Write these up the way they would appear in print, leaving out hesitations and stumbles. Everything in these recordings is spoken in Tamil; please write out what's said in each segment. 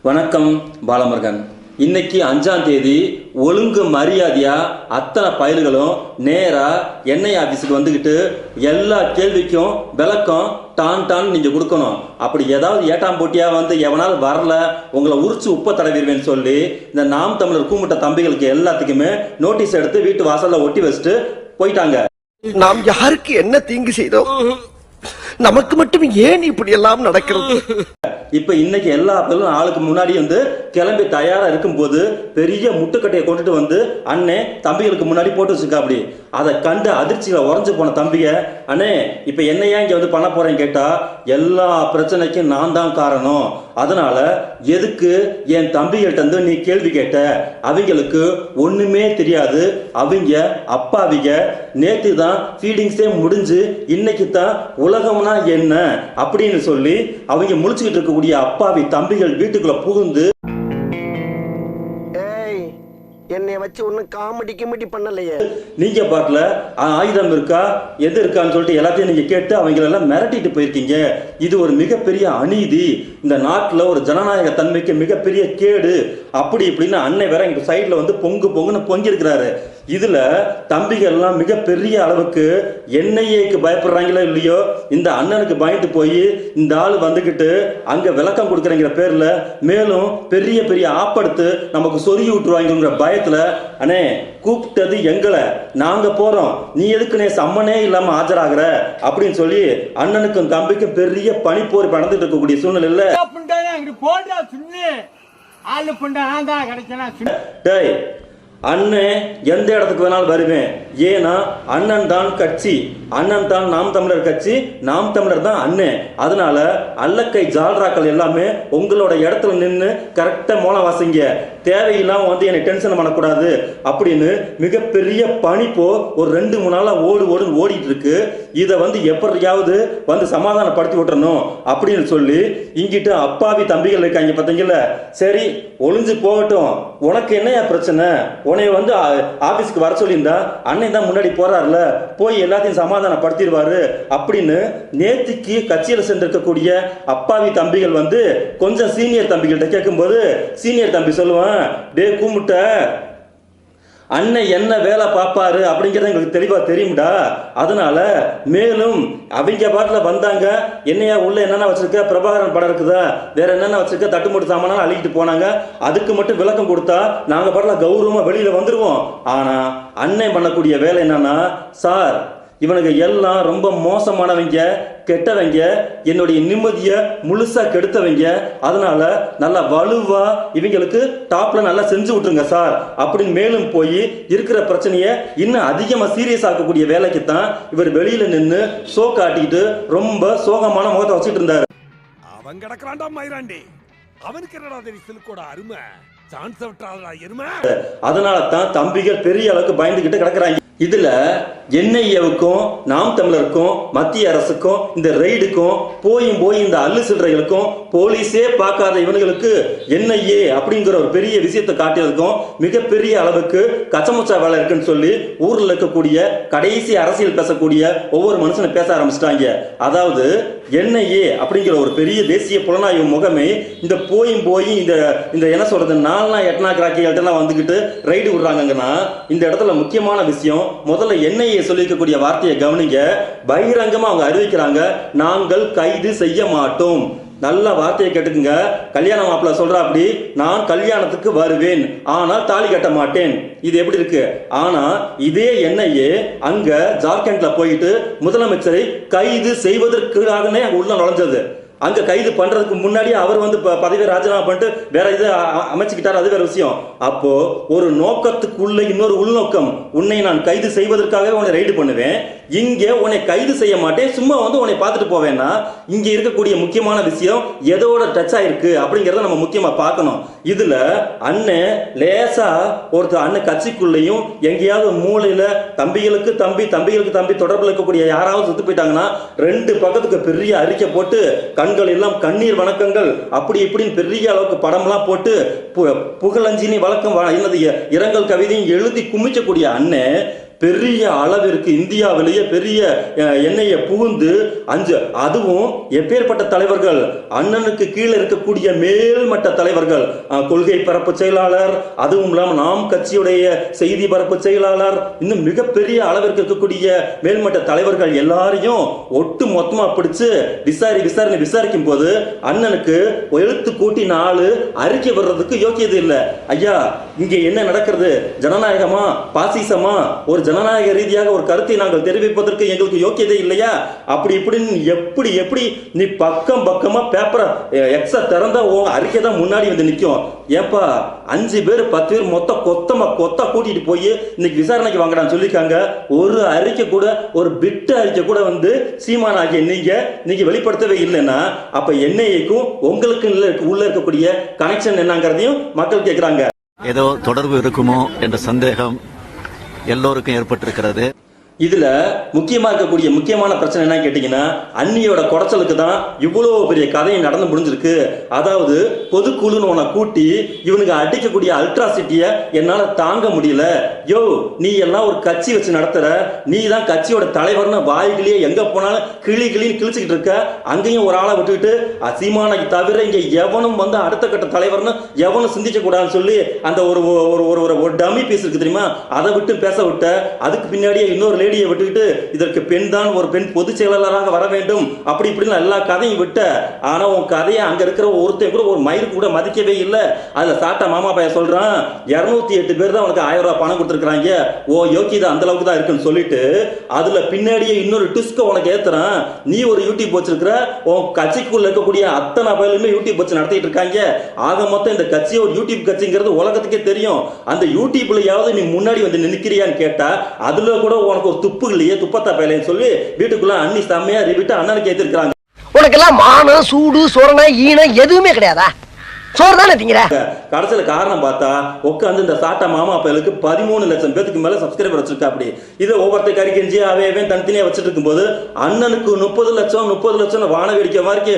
வணக்கம் பாலமுருகன். இன்னைக்கு 5ஆம் தேதி ஒழுங்கு மரியாதையா அத்தனை பயல்களும் நேரா என்ஐ ஆபீஸுக்கு வந்துக்கிட்டு எல்லா கேள்விக்கும் விளக்கம் டான் நீங்க கொடுக்கணும். அப்படி ஏதாவது ஏட்டாம் போட்டியா வந்து எவனாலும் வரல உங்களை உரிச்சு உப்ப தடவிடுவேன்னு சொல்லி இந்த நாம் தமிழர் கூமுட்ட தம்பிகளுக்கு எல்லாத்துக்குமே நோட்டீஸ் எடுத்து வீட்டு வாசல்ல ஒட்டி வச்சுட்டு போயிட்டாங்க. நாம் யாருக்கு என்ன தீங்கு செய்தோம்? நமக்கு மட்டும் ஏன் இப்படி எல்லாம் நடக்கிறது? இப்ப இன்னைக்கு எல்லா பேரும் ஆளுக்கு முன்னாடி வந்து கிளம்பி தயாரா இருக்கும் போது பெரிய முட்டுக்கட்டையை கொண்டுட்டு வந்து அண்ணே தம்பிகளுக்கு முன்னாடி போட்டு வச்சுக்கா. அப்படி அதை கண்டு அதிர்ச்சியில உறைஞ்சு போன தம்பிக, அண்ணே இப்ப என்னையா இங்க வந்து பண்ண போறேன்னு கேட்டா, எல்லா பிரச்சனைக்கும் நான் தான் காரணம், அதனால எதுக்கு என் தம்பிகள்ட்ட வந்து நீ கேள்வி கேட்ட? அவங்களுக்கு ஒண்ணுமே தெரியாது, அவங்க அப்பாவிக, நேத்து தான் ஃபீடிங்ஸே முடிஞ்சு இன்னைக்கு தான் உலகம்னா என்ன அப்படின்னு சொல்லி அவங்க முழிச்சுக்கிட்டு இருக்கக்கூடிய அப்பாவி தம்பிகள் வீட்டுக்குள்ள புகுந்து, என்னை வச்சு ஒன்னும் காமெடி கிமெடி பண்ணலையே, நீங்க பாட்டுல ஆயுதம் இருக்கா எது இருக்கான்னு சொல்லிட்டு எல்லாத்தையும் நீங்க கேட்டு அவங்களெல்லாம் மிரட்டிட்டு போயிருக்கீங்க. இது ஒரு மிகப்பெரிய அநீதி, இந்த நாட்டுல ஒரு ஜனநாயக தன்மைக்கு மிகப்பெரிய கேடு அப்படி இப்படின்னு அண்ணன் வேற எங்க சைட்ல வந்து பொங்குன்னு பொங்கி இருக்கிறாரு. இதுல தம்பிகள் எல்லாம் மிகப்பெரிய அளவுக்கு என்ஐஏக்கு பயப்படுறாங்களோ இல்லையோ, இந்த அண்ணனுக்கு பயந்து போய் இந்த ஆள் வந்துகிட்டு அங்க விளக்கம் கொடுக்குறங்கிற பேர்ல மேலும் பெரிய பெரிய ஆப்படுத்து நமக்கு சொருகி விட்டுருவாங்கிற பயத்துல, அண்ணே கூப்பிட்டது எங்களை, நாங்க போறோம், நீ எதுக்குனே சம்மனே இல்லாம ஆஜராகிற அப்படின்னு சொல்லி அண்ணனுக்கும் தம்பிக்கும் பெரிய பனிப்போர் நடந்துட்டு இருக்கக்கூடிய சூழ்நிலையில, டேய் அண்ணன் எந்த இடத்துக்கு வேணாலும் வருவேன், ஏன்னா அண்ணன் தான் கட்சி, அண்ணன் தான் நாம் தமிழர் கட்சி, நாம் தமிழர் தான் அண்ணன், அதனால அல்லக்கை ஜால்ராக்கள் எல்லாமே உங்களோட இடத்துல நின்று கரெக்டா மோளம் வாசிங்க, தேவையில்லாம வந்து என்னை டென்ஷன் பண்ணக்கூடாது அப்படின்னு மிகப்பெரிய பனிப்போ ஒரு 2-3 நாளா ஓடிட்டு இருக்கு. இதை வந்து எப்படியாவது வந்து சமாதானப்படுத்தி விட்டுறணும் அப்படின்னு சொல்லி இங்கிட்ட அப்பாவி தம்பிகள் இருக்காங்க பார்த்தீங்கல்ல, சரி ஒளிஞ்சு போகட்டும், உனக்கு என்னையா பிரச்சனை, உன்னைய வந்து ஆபீஸ்க்கு வர சொல்லியிருந்தா அண்ணன் தான் முன்னாடி போறாருல, போய் எல்லாத்தையும் சமாதானப்படுத்திடுவாரு அப்படின்னு நேத்திக்கு கட்சியில் சென்றிருக்கக்கூடிய அப்பாவி தம்பிகள் வந்து கொஞ்சம் சீனியர் தம்பிகள்கிட்ட கேட்கும்போது சீனியர் தம்பி சொல்லுவான், டே கூமுட்ட, அண்ணன் என்ன வேலை பார்ப்பாரு அப்படிங்கிறது எங்களுக்கு தெளிவா தெரியும்டா, அதனால மேலும் அவங்க பாட்டில் வந்தாங்க, என்னையா உள்ள என்னென்ன வச்சிருக்க, பிரபாகரன் படம் இருக்குதா, வேற என்னென்ன வச்சிருக்க, தட்டுமுட்டு சாமானா அள்ளிக்கிட்டு போனாங்க, அதுக்கு மட்டும் விளக்கம் கொடுத்தா நாங்க பாட்டில் கௌரவமா வெளியில வந்துருவோம். ஆனா அண்ணன் பண்ணக்கூடிய வேலை என்னன்னா, சார் இவனுக்கு எல்லாம் ரொம்ப மோசமானவங்க, கெட்டவங்க, என்னுடைய நிம்மதியை முழுசா கெடுத்தவங்க, அதனால நல்லா வலுவா இவங்களுக்கு டாப்ல நல்லா செஞ்சு விட்டுருங்க சார் அப்படின்னு மேலும் போய் இருக்கிற பிரச்சனையை இன்னும் அதிகமா சீரியஸ் ஆக்கக்கூடிய வேலைக்கு தான் இவர் வெளியில நின்று சோ காட்டிட்டு ரொம்ப சோகமான முகத்தை வச்சுட்டு இருந்தாரு. அவன் கிடக்குறான்டா மயிராண்டி, அவனுக்கு என்னடா தெரியும் சிலுக்கோட அருமை, சான்ஸ் விட்டுறாதடா எருமை. அதனால தான் தம்பிகள் பெரிய அளவுக்கு பயந்துகிட்டு கிடக்குறாங்க. இதுல என்ஐஏவுக்கும் நாம் தமிழருக்கும் மத்திய அரசுக்கும் இந்த ரெய்டுக்கும் போய் இந்த அல்லு சில்லறைகளுக்கும் போலீஸே பார்க்காத இவனுங்களுக்கு என்ஐஏ அப்படிங்கிற ஒரு பெரிய விஷயத்தை காட்டியதுக்கும் மிகப்பெரிய அளவுக்கு கச்சமுச்சா வேலை இருக்குன்னு சொல்லி ஊர்ல இருக்கக்கூடிய கடைசி அரசியல் பேசக்கூடிய ஒவ்வொரு மனுஷனை பேச ஆரம்பிச்சிட்டாங்க. அதாவது என்ஐஏ அப்படிங்கிற ஒரு பெரிய தேசிய புலனாய்வு முகமை இந்த போய் இந்த என்ன சொல்றது 4-8 கிராக்கிகள்ட்டெல்லாம் வந்துகிட்டு ரைடு விடுறாங்கன்னா, இந்த இடத்துல முக்கியமான விஷயம், முதல்ல என்ஐஏ சொல்லிக்கக்கூடிய வார்த்தையை கவனிங்க. பகிரங்கமா அவங்க அறிவிக்கிறாங்க, நாங்கள் கைது செய்ய மாட்டோம். நல்ல வார்த்தையை கேட்டுக்குங்க. கல்யாண மாப்பிள்ள சொல்ற அப்படி, நான் கல்யாணத்துக்கு வருவேன் ஆனால் தாலி கட்ட மாட்டேன். இது எப்படி இருக்கு? ஆனா இதே என்ஐஏ அங்க ஜார்க்கண்ட்ல போயிட்டு முதலமைச்சரை கைது செய்வதற்காகவே அங்க உள்ள நுழைஞ்சது. அங்க கைது பண்றதுக்கு முன்னாடி அவர் வந்து பதவியை ராஜினாமா பண்ணிட்டு வேற இது அமைச்சுக்கிட்டார், அது வேற விஷயம். அப்போ ஒரு நோக்கத்துக்குள்ள இன்னொரு உள்நோக்கம், உன்னை நான் கைது செய்வதற்காகவே உன்னை ரைடு பண்ணுவேன், இங்க உன்னை கைது செய்ய மாட்டேன், சும்மா வந்து உன்னை பார்த்துட்டு போவேன்னா, இங்க இருக்கக்கூடிய முக்கியமான விஷயம் எதோட டச் ஆயிருக்கு அப்படிங்கறத நம்ம முக்கியமா பார்க்கணும். இதுல அண்ணன் லேசா ஒருத்தர் அண்ணன் கட்சிக்குள்ளேயும் எங்கேயாவது மூளையில தம்பிகளுக்கு தம்பி தொடர்புல இருக்கக்கூடிய யாராவது சுத்து போயிட்டாங்கன்னா 2 பக்கத்துக்கு பெரிய அறிக்கை போட்டு கண்கள் எல்லாம் கண்ணீர் வணக்கங்கள் அப்படி இப்படின்னு பெரிய அளவுக்கு படம்லாம் போட்டு புகழஞ்சினி வழக்கம் என்னது இரங்கல் கவிதையும் எழுதி குமிச்சக்கூடிய அண்ணன் பெரிய அளவிற்கு இந்தியாவிலேயே பெரிய எண்ணெயை புகுந்து அதுவும் எப்பேற்பட்ட தலைவர்கள், அண்ணனுக்கு கீழே இருக்கக்கூடிய மேல்மட்ட தலைவர்கள், கொள்கை பரப்பு செயலாளர், அதுவும் இல்லாமல் நாம் கட்சியுடைய செய்தி பரப்பு செயலாளர், இன்னும் மிகப்பெரிய அளவிற்கு இருக்கக்கூடிய மேல்மட்ட தலைவர்கள் எல்லாரையும் ஒட்டு மொத்தமா பிடிச்சு விசாரிக்கும் போது அண்ணனுக்கு எழுத்து கூட்டி 4 அறிக்கை வர்றதுக்கு யோக்கியது இல்லை. ஐயா, இங்க என்ன நடக்கிறது? ஜனநாயகமா பாசிசமா? ஒரு ஜனநாயக ரீதியாக ஒரு கருத்தை நாங்கள் தெரிவிப்பதற்கு எங்களுக்கு யோக்கியதே இல்லையா? அப்படி இப்படின்னு எப்படி நீ பக்கமா பேப்பரை எக்ஸா திறந்தா அறிக்கை தான் முன்னாடி வந்து நிற்கும். ஏப்பா 5 பேர் 10 பேர் மொத்தம் கொத்தா கூட்டிட்டு போய் இன்னைக்கு விசாரணைக்கு வாங்கடான்னு சொல்லிருக்காங்க. ஒரு அறிக்கை கூட, ஒரு பிட்டு அறிக்கை கூட வந்து சீமான் ஆகிய நீங்க வெளிப்படுத்தவே இல்லைன்னா அப்ப என்ஐஏக்கும் உங்களுக்கு உள்ள இருக்கக்கூடிய கனெக்ஷன் என்னங்கிறதையும் மக்கள் கேட்கிறாங்க. ஏதோ தொடர்பு இருக்குமோ என்ற சந்தேகம் எல்லோருக்கும் ஏற்பட்டிருக்கிறது. இதுல முக்கியமான பிரச்சனை என்ன கேட்டீங்கன்னா, அண்ணியோட குடைச்சலுக்கு தான் இவ்வளவு பெரிய கதையை நடந்து முடிஞ்சிருக்கு. அதாவது பொதுக்குழுன்னு உன கூட்டி இவனுக்கு அடிக்கக்கூடிய அல்ட்ராசிட்டிய என்னால தாங்க முடியல. யோ, நீ எல்லாம் ஒரு கட்சி வச்சு நடத்துற, நீ தான் கட்சியோட தலைவர்னு வாய்கிலேயே எங்க போனாலும் கிளின்னு கிழிச்சுக்கிட்டு இருக்க. அங்கேயும் ஒரு ஆளை விட்டுக்கிட்டு சீமானை தவிர இங்க எவனும் வந்து அடுத்த கட்ட தலைவர்னு எவனும் சிந்திக்க கூடாதுன்னு சொல்லி அந்த ஒரு டம்மி பீஸ் இருக்கு தெரியுமா, அதை விட்டு பேச விட்ட. அதுக்கு பின்னாடியே இன்னொரு விட்டுக்கிட்டு இதற்கு பெண் தான் ஒரு பெண் பொதுச் செயலாளராக வர வேண்டும் அப்படி இப்படின்னு எல்லா கதையும் விட்ட. ஆனா உன் கதையை அங்க இருக்கிற ஒருத்தன் கூட ஒரு மயிருக்கு கூட மதிக்கவே இல்லை. அதுல சாட்டா மாமா பையன் சொல்றான், 208 பேர் தான் உனக்கு 1000 ரூபாய் பணம் கொடுத்துருக்காங்க, ஓ யோக்கியதா அந்த அளவுக்கு தான் இருக்குன்னு சொல்லிட்டு அதுல பின்னாடியே இன்னொரு டுஸ்க உனக்கு ஏத்துறான். நீ ஒரு யூடியூப் வச்சிருக்கிற, உன் கட்சிக்குள்ள இருக்கக்கூடிய அத்தனை பேருமே யூடியூப் வச்சு நடத்திட்டு இருக்காங்க. ஆக மொத்தம் இந்த கட்சி ஒரு யூடியூப் கட்சிங்கிறது உலகத்துக்கே தெரியும். அந்த யூடியூப்லயாவது நீ முன்னாடி வந்து நிற்கிறியான்னு கேட்டா அதுல கூட உனக்கு துப்பு இல்லையே, துப்பத்தா பையலைன்னு சொல்லி வீட்டுக்குள்ள அண்ணி செம்மையா ரிவிட்டு அண்ணனுக்கு ஏத்திருக்காங்க. உனக்கெல்லாம் மானம் சூடு சொரணை ஈனம் எதுவுமே கிடையாதா? சோறு தானே திங்கிற. கடைசியில காரணம் பார்த்தா உட்காந்து இந்த சாட்டா மாமா அப்பலுக்கு 13 லட்சம் பேருக்கு மேல சப்ஸ்கிரைபர் வச்சிருக்கா. அப்படி இதை ஒவ்வொருத்த கறிக்கஞ்சி அவையவே தனித்தனியா வச்சுட்டு இருக்கும்போது அண்ணனுக்கு 30 லட்சம் வான வேடிக்கை மாதிரி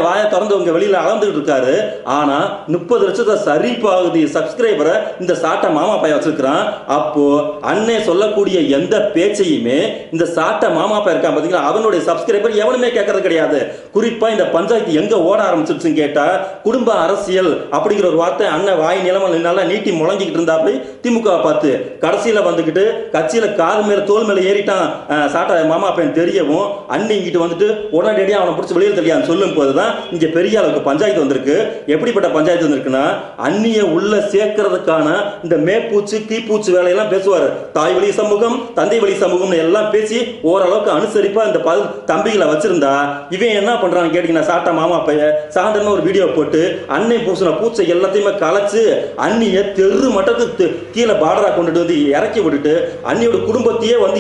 வாய திறந்து உங்க வெளியில அளந்துகிட்டு இருக்காரு. ஆனா 30 லட்சத்தை சரி பாகுதி சப்ஸ்கிரைபரை இந்த சாட்டா மாமா பையன் வச்சிருக்கிறான். அப்போ அண்ணே சொல்லக்கூடிய எந்த பேச்சையுமே இந்த சாட்டா மாமா பையன் இருக்கான் பாத்தீங்களா, அவனுடைய சப்ஸ்கிரைபர் எவனுமே கேட்கறது கிடையாது. குறிப்பா இந்த பஞ்சாயத்து எங்க ஓட ஆரம்பிச்சிருச்சுன்னு கேட்டா, குடும்ப அரசியல் அப்படிங்கிற ஒரு வார்த்தை அண்ணன் வாய் நிலம நீட்டி முழங்கிக்கிட்டு இருந்தாப்படி திமுக பார்த்து கடைசியில வந்துகிட்டு கட்சியில காது மேல தோல் மேல ஏறிட்டான் சாட்டா மாமா பையன் தெரியவும் அண்ணி இங்கிட்டு வந்துட்டு உடனடியாக அவனை பிடிச்சி வெளியில் தெரியான்னு சொல்லும் போதுதான் இங்க பெரிய அளவுக்கு பஞ்சாயத்து வந்திருக்கு. எப்படிப்பட்ட பஞ்சாயத்து வந்திருக்குன்னா, அண்ணிய உள்ள சேர்க்கறதுக்கான இந்த மேப்பூச்சு கீப்பூச்சு வேலையெல்லாம் பேசுவாரு. தாய் வழி சமூகம், தந்தை வழி சமூகம் எல்லாம் பேசி ஓரளவுக்கு அனுசரிப்பா இந்த தம்பிகளை வச்சிருந்தா இவன் என்ன பண்றான்னு கேட்டீங்கன்னா, சாட்டா மாமா பையன் சாயந்தரமா ஒரு வீடியோ போட்டு அன்னை பூசின பூச்சை எல்லாத்தையுமே கலைச்சு அண்ணிய தெரு மட்டத்துக்கு கீழே பார்டரா கொண்டுட்டு வந்து இறக்கி விட்டுட்டு அண்ணியோட குடும்பத்தையே வந்து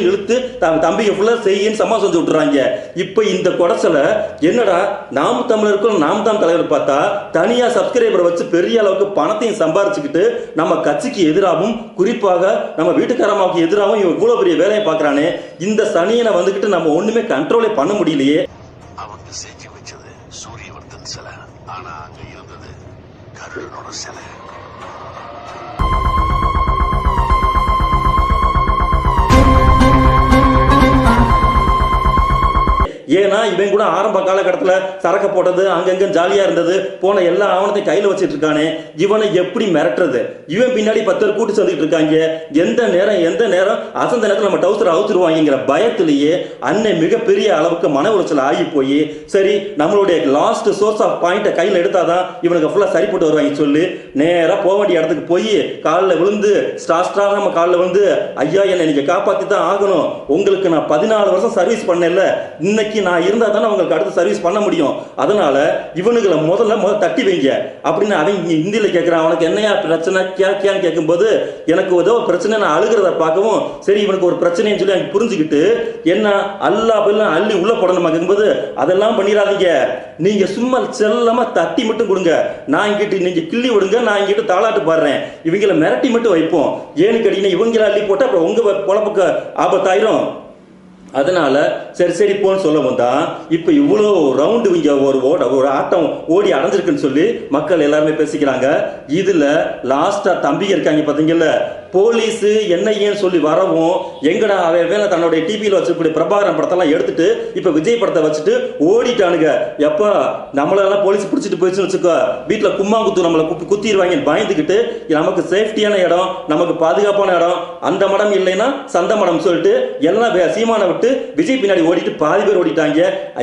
இழுத்து தம்பிக்கு ஃபுல்லா செய்யின்னு சம்மா செஞ்சு விட்டுறாங்க. இப்ப இந்த கொடைச்சல என்னடா நாம் தமிழருக்கும் நாம் தான் தலைவர் பார்த்தா தனியா சப்ஸ்கிரைபர் வச்சு பெரிய அளவுக்கு பணத்தையும் சம்பாரிச்சுக்கிட்டு நம்ம கட்சிக்கு எதிராகவும் குறிப்பாக நம்ம வீட்டுக்காரமாவுக்கு எதிராகவும் இவன் இவ்வளவு பெரிய வேலையை பார்க்கறானே, இந்த சனியனை வந்துகிட்டு நம்ம ஒண்ணுமே கண்ட்ரோலே பண்ண முடியலையே. அவங்க செஞ்சு வச்சது சூரியவர்தன் சிலை, ஆனா அங்க இருந்தது கருணனோட சிலை. ஏன்னா இவன் கூட ஆரம்ப காலகட்டத்தில் சரக்கு போட்டது அங்கங்க ஜாலியா இருந்தது போன எல்லா ஆவணத்தையும் கையில வச்சிட்டு இருக்கானே, இவனை எப்படி மிரட்டுறது? இவன் பின்னாடி 10 பேர் கூட்டி சேர்ந்துட்டு இருக்காங்க. எந்த நேரம் அசந்த நேரத்தில் நம்ம டவுசர் அவுத்துருவாங்கிற பயத்திலேயே அண்ணன் மிகப்பெரிய அளவுக்கு மன உளைச்சல் ஆகி போய், சரி நம்மளுடைய லாஸ்ட் சோர்ஸ் ஆஃப் பாயிண்ட்டை கையில் எடுத்தாதான் இவனுக்கு ஃபுல்லா சரி போட்டு வருவாங்க சொல்லி நேராக போக வேண்டிய இடத்துக்கு போய் காலில் விழுந்து ஸ்டார்டா நம்ம காலில் வந்து, ஐயா என்னை நீங்க காப்பாத்தி தான் ஆகணும், உங்களுக்கு நான் 14 வருஷம் சர்வீஸ் பண்ணல, இன்னைக்கு நான் இருந்தா தானே உங்களுக்கு அடுத்து சர்வீஸ் பண்ண முடியும், அதனால இவனுங்களை முதல்ல தட்டி வைங்க அப்படின்னு அவன் இந்தியில கேட்கிறான். அவனுக்கு என்னையா பிரச்சனை கேன்னு கேட்கும்போது, எனக்கு ஏதோ பிரச்சனை நான் அழுகிறத பார்க்கவும் சரி இவனுக்கு ஒரு பிரச்சனைன்னு சொல்லி எனக்கு புரிஞ்சுக்கிட்டு என்ன அல்லா பெல்லாம் அள்ளி உள்ள போடணுமா கேட்கும்போது, அதெல்லாம் பண்ணிடாதீங்க, நீங்க சும்மா செல்லமா தட்டி மட்டும் கொடுங்க, நான் இங்கிட்டு நீங்க கிள்ளி விடுங்க, நான் இங்கிட்டு தாளாட்டு பாடுறேன், இவங்களை மிரட்டி மட்டும் வைப்போம், ஏன்னு கேட்டீங்கன்னா இவங்களை அள்ளி போட்டா அப்புறம் உங்க பொழப்புக்கு ஆபத்தாயிரும், அதனால சரி போன்னு சொல்லவும் தான் இப்ப இவ்வளோ ரவுண்டு இங்க ஒரு ஆட்டம் ஓடி அடைஞ்சிருக்குன்னு சொல்லி மக்கள் எல்லாருமே பேசிக்கிறாங்க. இதுல லாஸ்டா தம்பிங்க இருக்காங்க பாத்தீங்கல்ல, போலீஸ் என்னையன்னு சொல்லி வரவும் எங்கடா அவன் வேலை தன்னுடைய டிவியில் வச்சிருக்கூடிய பிரபாகரன் படத்தெல்லாம் எடுத்துட்டு இப்ப விஜய் படத்தை வச்சுட்டு ஓடிட்டானுங்க. எப்ப நம்மளெல்லாம் போலீஸ் பிடிச்சிட்டு போயிடுச்சுன்னு வச்சுக்கோ, வீட்டுல கும்மாங்குத்து நம்மளை குத்திடுவாங்க பயந்துக்கிட்டு நமக்கு சேஃப்டியான இடம், நமக்கு பாதுகாப்பான இடம், அந்த மடம் இல்லைன்னா சந்த மடம் சொல்லிட்டு எல்லாம் சீமானை விட்டு விஜய் பின்னாடி ஓடிட்டு பாதி பேர் ஓடிட்டாங்க.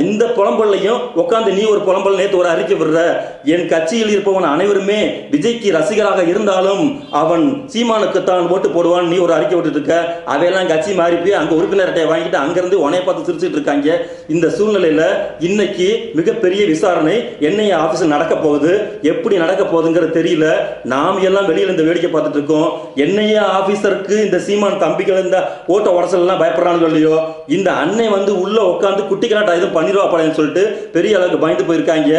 இந்த புலம்பல்லையும் உட்காந்து நீ ஒரு புலம்பல் நேற்று ஒரு அறிக்கை விடுற, என் கட்சியில் இருப்பவன் அனைவருமே விஜய்க்கு ரசிகராக இருந்தாலும் அவன் சீமானுக்கு தான் ஓட்டு போடுவான், நீ ஒரு அறிக்கை விட்டுட்டு இருக்க. அவையெல்லாம் கட்சி மாறி போய் அங்க உறுப்பினர் அட்டையை வாங்கிட்டு அங்கிருந்து உனைய பார்த்து சிரிச்சுட்டு இருக்காங்க. இந்த சூழ்நிலையில இன்னைக்கு மிகப்பெரிய விசாரணை என்ஐஏ ஆபீஸில் நடக்க போகுது. எப்படி நடக்க போகுதுங்கிறது தெரியல. நாம் எல்லாம் வெளியில இந்த வேடிக்கை பார்த்துட்டு இருக்கோம். என்ஐஏ ஆபீசருக்கு இந்த சீமான் தம்பிகள் இந்த ஓட்ட உடசல் எல்லாம் பயப்படுறான்னு சொல்லியோ, இந்த அன்னை வந்து உள்ள உட்காந்து குட்டி கலாட்டா எதுவும் பண்ணிடுவா படையன்னு சொல்லிட்டு பெரிய அளவுக்கு பயந்து போயிருக்காங்க.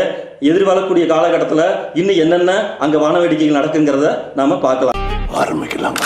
எதிர்வாழக்கூடிய காலகட்டத்தில் இன்னும் என்னென்ன அங்க வான வேடிக்கைகள் நடக்குங்கிறத நாம பார்க்கலாம். ஆரம்பிக்கலாம்.